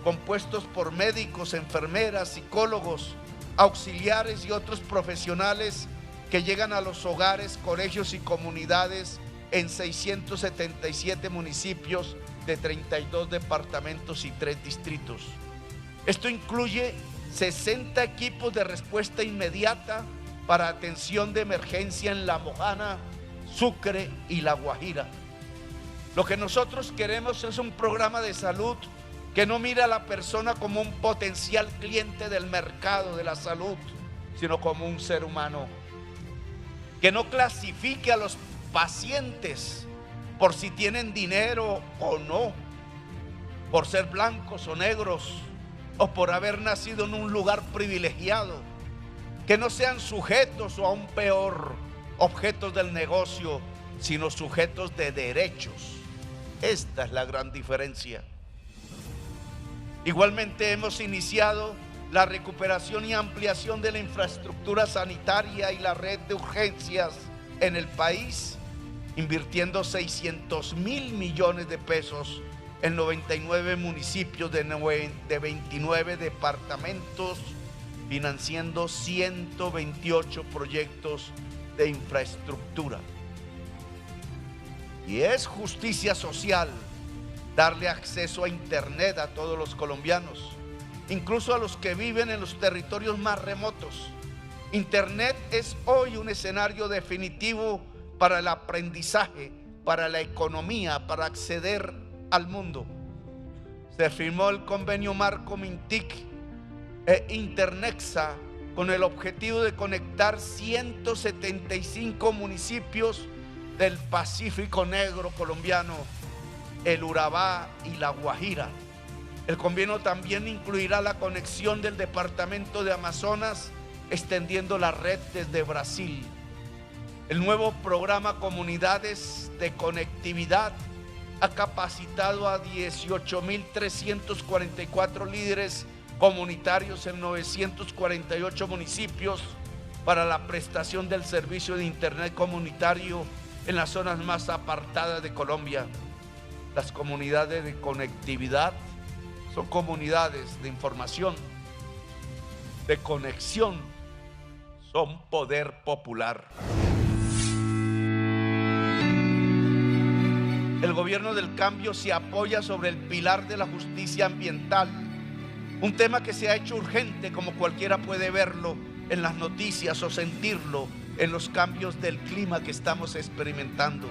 compuestos por médicos, enfermeras, psicólogos, auxiliares y otros profesionales que llegan a los hogares, colegios y comunidades en 677 municipios de 32 departamentos y 3 distritos. Esto incluye 60 equipos de respuesta inmediata para atención de emergencia en La Mojana, Sucre y La Guajira. Lo que nosotros queremos es un programa de salud que no mira a la persona como un potencial cliente del mercado de la salud, sino como un ser humano. Que no clasifique a los pacientes por si tienen dinero o no, por ser blancos o negros, o por haber nacido en un lugar privilegiado. Que no sean sujetos o aún peor, objetos del negocio, sino sujetos de derechos. Esta es la gran diferencia. Igualmente hemos iniciado la recuperación y ampliación de la infraestructura sanitaria y la red de urgencias en el país, invirtiendo 600.000 millones de pesos en 99 municipios de 29 departamentos, financiando 128 proyectos de infraestructura. Y es justicia social darle acceso a Internet a todos los colombianos, incluso a los que viven en los territorios más remotos. Internet es hoy un escenario definitivo para el aprendizaje, para la economía, para acceder al mundo. Se firmó el convenio marco Mintic e Internexa con el objetivo de conectar 175 municipios del Pacífico Negro colombiano, el Urabá y La Guajira. El convenio también incluirá la conexión del departamento de Amazonas, extendiendo la red desde Brasil. El nuevo programa Comunidades de Conectividad ha capacitado a 18.344 líderes comunitarios en 948 municipios para la prestación del servicio de Internet comunitario en las zonas más apartadas de Colombia. Las comunidades de conectividad son comunidades de información, de conexión, son poder popular. El gobierno del cambio se apoya sobre el pilar de la justicia ambiental, un tema que se ha hecho urgente, como cualquiera puede verlo en las noticias o sentirlo en los cambios del clima que estamos experimentando.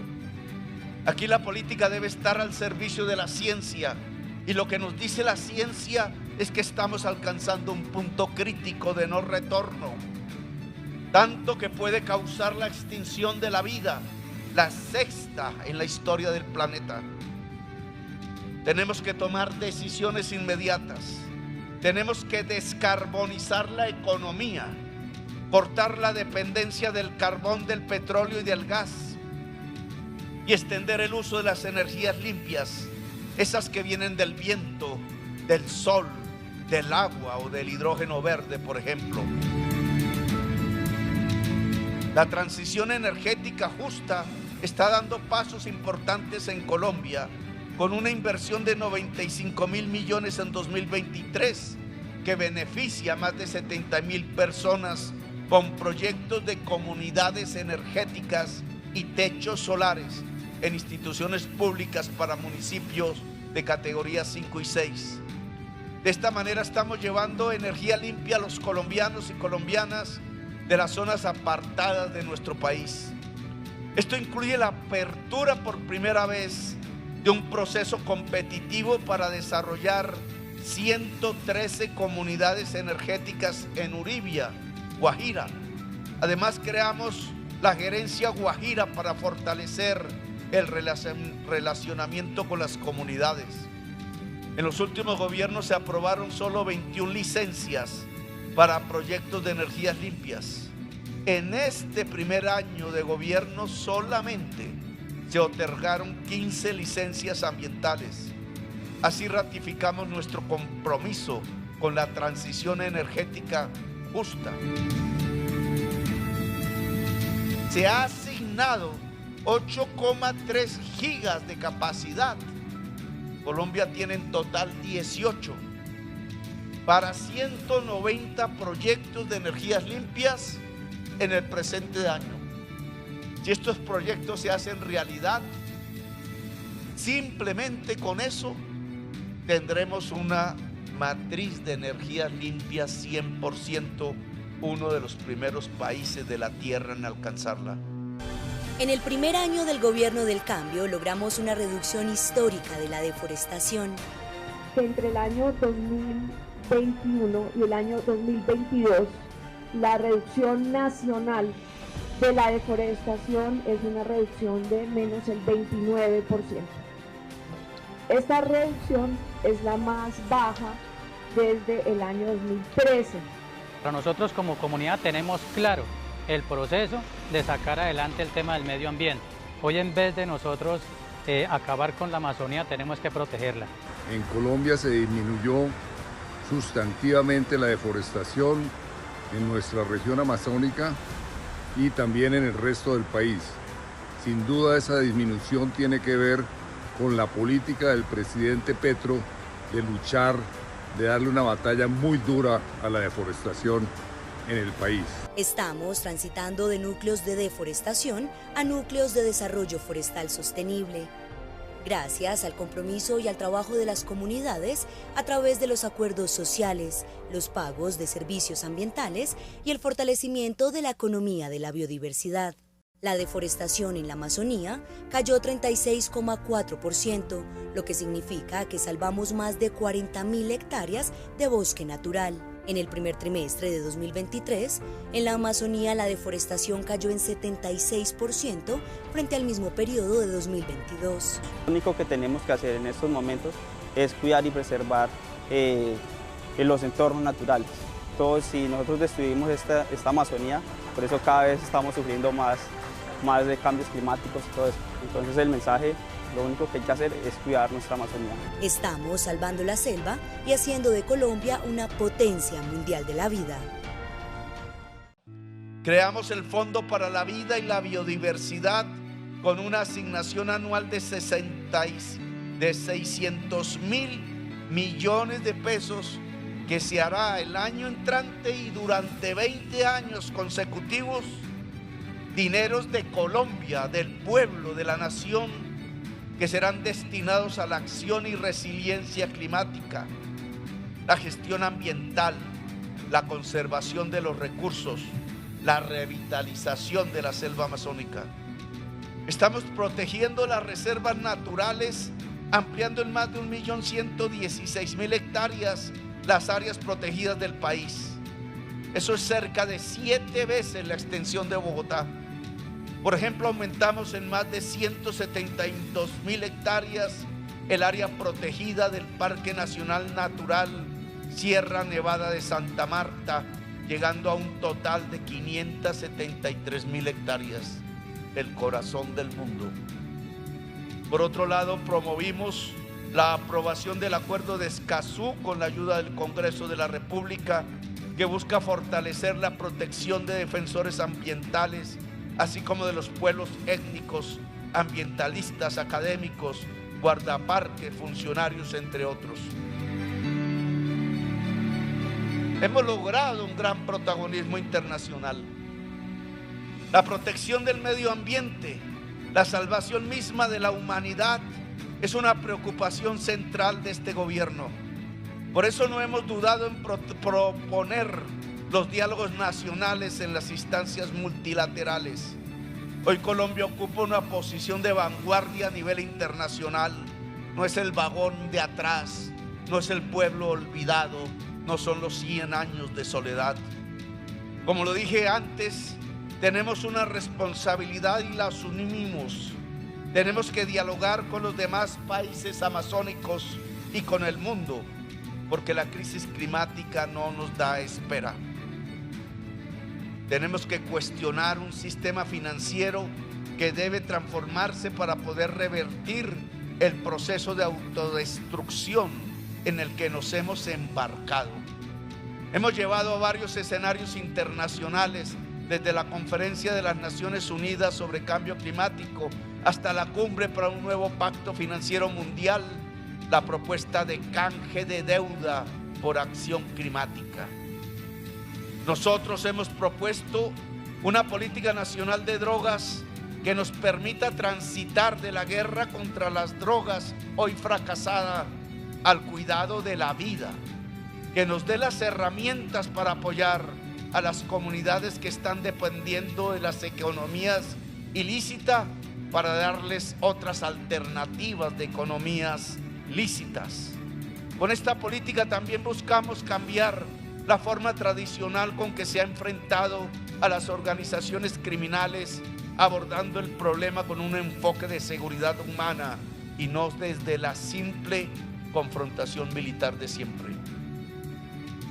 Aquí la política debe estar al servicio de la ciencia, y lo que nos dice la ciencia es que estamos alcanzando un punto crítico de no retorno, tanto que puede causar la extinción de la vida, la sexta en la historia del planeta. Tenemos que tomar decisiones inmediatas. Tenemos que descarbonizar la economía, cortar la dependencia del carbón, del petróleo y del gas, y extender el uso de las energías limpias, esas que vienen del viento, del sol, del agua o del hidrógeno verde, por ejemplo. La transición energética justa está dando pasos importantes en Colombia, con una inversión de 95.000 millones en 2023, que beneficia a más de 70.000 personas con proyectos de comunidades energéticas y techos solares en instituciones públicas para municipios de categoría 5 y 6. De esta manera estamos llevando energía limpia a los colombianos y colombianas de las zonas apartadas de nuestro país. Esto incluye la apertura por primera vez de un proceso competitivo para desarrollar 113 comunidades energéticas en Uribia, Guajira. Además, creamos la Gerencia Guajira para fortalecer el relacionamiento con las comunidades. En los últimos gobiernos se aprobaron solo 21 licencias para proyectos de energías limpias. En este primer año de gobierno solamente se otorgaron 15 licencias ambientales. Así ratificamos nuestro compromiso con la transición energética justa. Se ha asignado 8,3 gigas de capacidad. Colombia tiene en total 18 para 190 proyectos de energías limpias en el presente año. Si estos proyectos se hacen realidad, simplemente con eso tendremos una matriz de energías limpias 100%, uno de los primeros países de la Tierra en alcanzarla. En el primer año del gobierno del cambio logramos una reducción histórica de la deforestación. Entre el año 2021 y el año 2022, la reducción nacional de la deforestación es una reducción de menos el 29%. Esta reducción es la más baja desde el año 2013. Para nosotros como comunidad tenemos claro el proceso de sacar adelante el tema del medio ambiente. Hoy, en vez de nosotros acabar con la Amazonía, tenemos que protegerla. En Colombia se disminuyó sustantivamente la deforestación en nuestra región amazónica y también en el resto del país. Sin duda esa disminución tiene que ver con la política del presidente Petro de luchar, de darle una batalla muy dura a la deforestación en el país. Estamos transitando de núcleos de deforestación a núcleos de desarrollo forestal sostenible. Gracias al compromiso y al trabajo de las comunidades a través de los acuerdos sociales, los pagos de servicios ambientales y el fortalecimiento de la economía de la biodiversidad. La deforestación en la Amazonía cayó 36,4%, lo que significa que salvamos más de 40.000 hectáreas de bosque natural. En el primer trimestre de 2023, en la Amazonía la deforestación cayó en 76% frente al mismo periodo de 2022. Lo único que tenemos que hacer en estos momentos es cuidar y preservar los entornos naturales. Entonces, si nosotros destruimos esta Amazonía, por eso cada vez estamos sufriendo más de cambios climáticos y todo eso. Entonces el mensaje, lo único que hay que hacer es cuidar nuestra Amazonía. Estamos salvando la selva y haciendo de Colombia una potencia mundial de la vida. Creamos el Fondo para la Vida y la Biodiversidad con una asignación anual de 600.000 millones de pesos que se hará el año entrante y durante 20 años consecutivos. Dineros de Colombia, del pueblo, de la nación, que serán destinados a la acción y resiliencia climática, la gestión ambiental, la conservación de los recursos, la revitalización de la selva amazónica. Estamos protegiendo las reservas naturales, ampliando en más de 1.116.000 hectáreas las áreas protegidas del país. Eso es cerca de 7 veces la extensión de Bogotá. Por ejemplo, aumentamos en más de 172.000 hectáreas el área protegida del Parque Nacional Natural Sierra Nevada de Santa Marta, llegando a un total de 573.000 hectáreas, el corazón del mundo. Por otro lado, promovimos la aprobación del Acuerdo de Escazú con la ayuda del Congreso de la República, que busca fortalecer la protección de defensores ambientales, así como de los pueblos étnicos, ambientalistas, académicos, guardaparques, funcionarios, entre otros. Hemos logrado un gran protagonismo internacional. La protección del medio ambiente, la salvación misma de la humanidad, es una preocupación central de este gobierno. Por eso no hemos dudado en proponer los diálogos nacionales en las instancias multilaterales. Hoy Colombia ocupa una posición de vanguardia a nivel internacional. No es el vagón de atrás, no es el pueblo olvidado, no son los 100 años de soledad. Como lo dije antes, tenemos una responsabilidad y la asumimos. Tenemos que dialogar con los demás países amazónicos y con el mundo, porque la crisis climática no nos da espera. Tenemos que cuestionar un sistema financiero que debe transformarse para poder revertir el proceso de autodestrucción en el que nos hemos embarcado. Hemos llevado a varios escenarios internacionales, desde la Conferencia de las Naciones Unidas sobre Cambio Climático hasta la Cumbre para un Nuevo Pacto Financiero Mundial, la propuesta de canje de deuda por acción climática. Nosotros hemos propuesto una política nacional de drogas que nos permita transitar de la guerra contra las drogas, hoy fracasada, al cuidado de la vida, que nos dé las herramientas para apoyar a las comunidades que están dependiendo de las economías ilícitas para darles otras alternativas de economías lícitas. Con esta política también buscamos cambiar la forma tradicional con que se ha enfrentado a las organizaciones criminales, abordando el problema con un enfoque de seguridad humana y no desde la simple confrontación militar de siempre.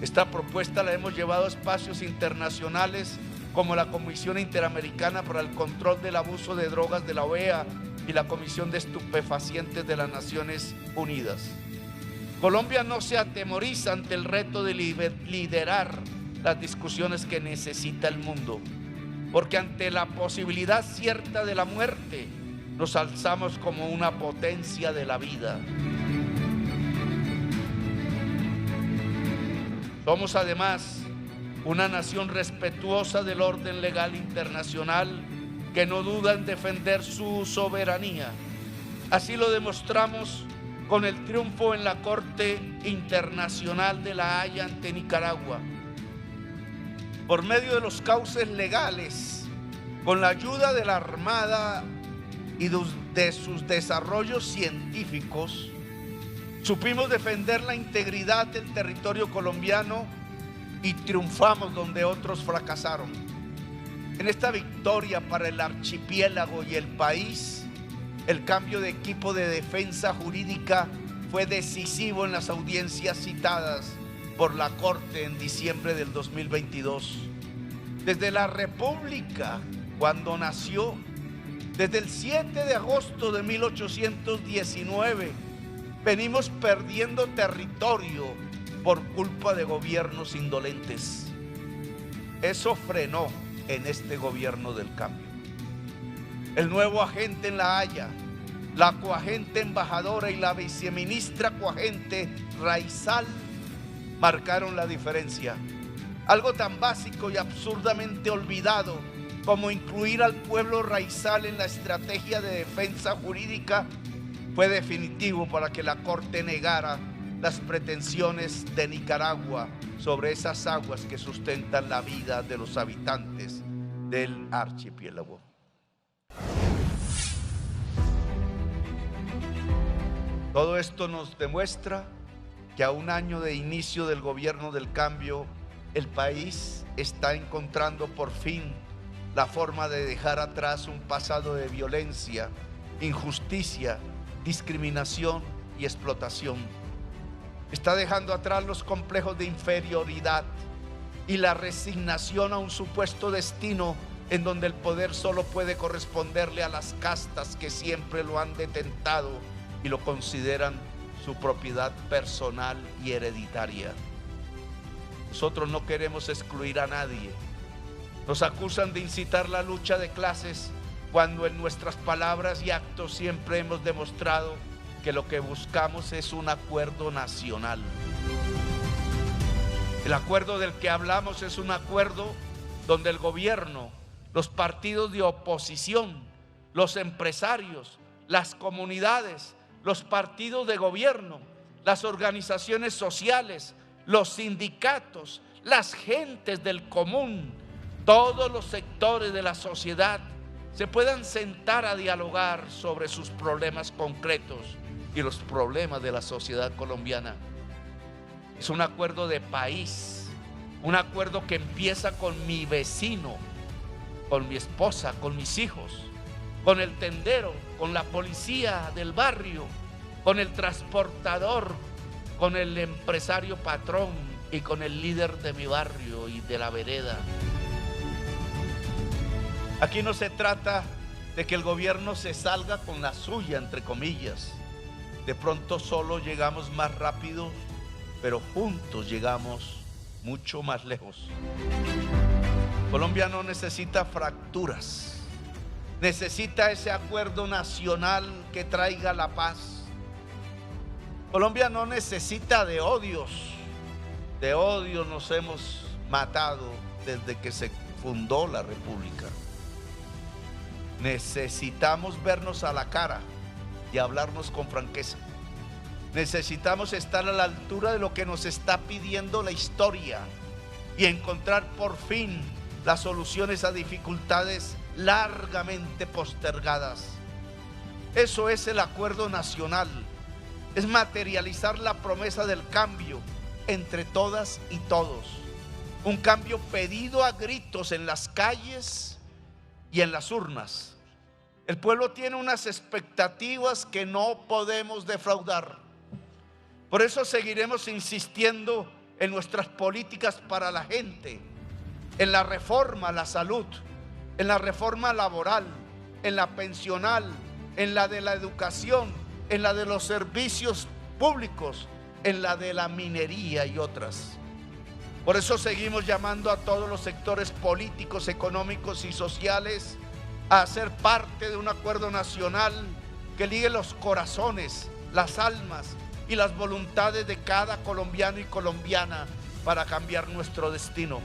Esta propuesta la hemos llevado a espacios internacionales como la Comisión Interamericana para el Control del Abuso de Drogas de la OEA y la Comisión de Estupefacientes de las Naciones Unidas. Colombia no se atemoriza ante el reto de liderar las discusiones que necesita el mundo, porque ante la posibilidad cierta de la muerte, nos alzamos como una potencia de la vida. Somos además una nación respetuosa del orden legal internacional que no duda en defender su soberanía. Así lo demostramos con el triunfo en la Corte Internacional de La Haya ante Nicaragua. Por medio de los cauces legales, con la ayuda de la Armada y de sus desarrollos científicos, supimos defender la integridad del territorio colombiano y triunfamos donde otros fracasaron. En esta victoria para el archipiélago y el país, el cambio de equipo de defensa jurídica fue decisivo en las audiencias citadas por la Corte en diciembre del 2022. Desde la República, cuando nació, desde el 7 de agosto de 1819, venimos perdiendo territorio por culpa de gobiernos indolentes. Eso frenó en este gobierno del cambio. El nuevo agente en La Haya, la coagente embajadora y la viceministra coagente Raizal marcaron la diferencia. Algo tan básico y absurdamente olvidado como incluir al pueblo raizal en la estrategia de defensa jurídica fue definitivo para que la Corte negara las pretensiones de Nicaragua sobre esas aguas que sustentan la vida de los habitantes del archipiélago. Todo esto nos demuestra que a un año de inicio del gobierno del cambio, el país está encontrando por fin la forma de dejar atrás un pasado de violencia, injusticia, discriminación y explotación. Está dejando atrás los complejos de inferioridad y la resignación a un supuesto destino en donde el poder solo puede corresponderle a las castas que siempre lo han detentado y lo consideran su propiedad personal y hereditaria. Nosotros no queremos excluir a nadie. Nos acusan de incitar la lucha de clases cuando en nuestras palabras y actos siempre hemos demostrado que lo que buscamos es un acuerdo nacional. El acuerdo del que hablamos es un acuerdo donde el gobierno, los partidos de oposición, los empresarios, las comunidades, los partidos de gobierno, las organizaciones sociales, los sindicatos, las gentes del común, todos los sectores de la sociedad se puedan sentar a dialogar sobre sus problemas concretos y los problemas de la sociedad colombiana. Es un acuerdo de país, un acuerdo que empieza con mi vecino, con mi esposa, con mis hijos, con el tendero, con la policía del barrio, con el transportador, con el empresario patrón y con el líder de mi barrio y de la vereda. Aquí no se trata de que el gobierno se salga con la suya, entre comillas. De pronto solo llegamos más rápido, pero juntos llegamos mucho más lejos. Colombia no necesita fracturas, necesita ese acuerdo nacional que traiga la paz. Colombia no necesita de odios nos hemos matado desde que se fundó la República. Necesitamos vernos a la cara y hablarnos con franqueza. Necesitamos estar a la altura de lo que nos está pidiendo la historia y encontrar por fin las soluciones a dificultades largamente postergadas. Eso es el acuerdo nacional, es materializar la promesa del cambio entre todas y todos. Un cambio pedido a gritos en las calles y en las urnas. El pueblo tiene unas expectativas que no podemos defraudar. Por eso seguiremos insistiendo en nuestras políticas para la gente, en la reforma a la salud, en la reforma laboral, en la pensional, en la de la educación, en la de los servicios públicos, en la de la minería y otras. Por eso seguimos llamando a todos los sectores políticos, económicos y sociales a hacer parte de un acuerdo nacional que ligue los corazones, las almas y las voluntades de cada colombiano y colombiana para cambiar nuestro destino.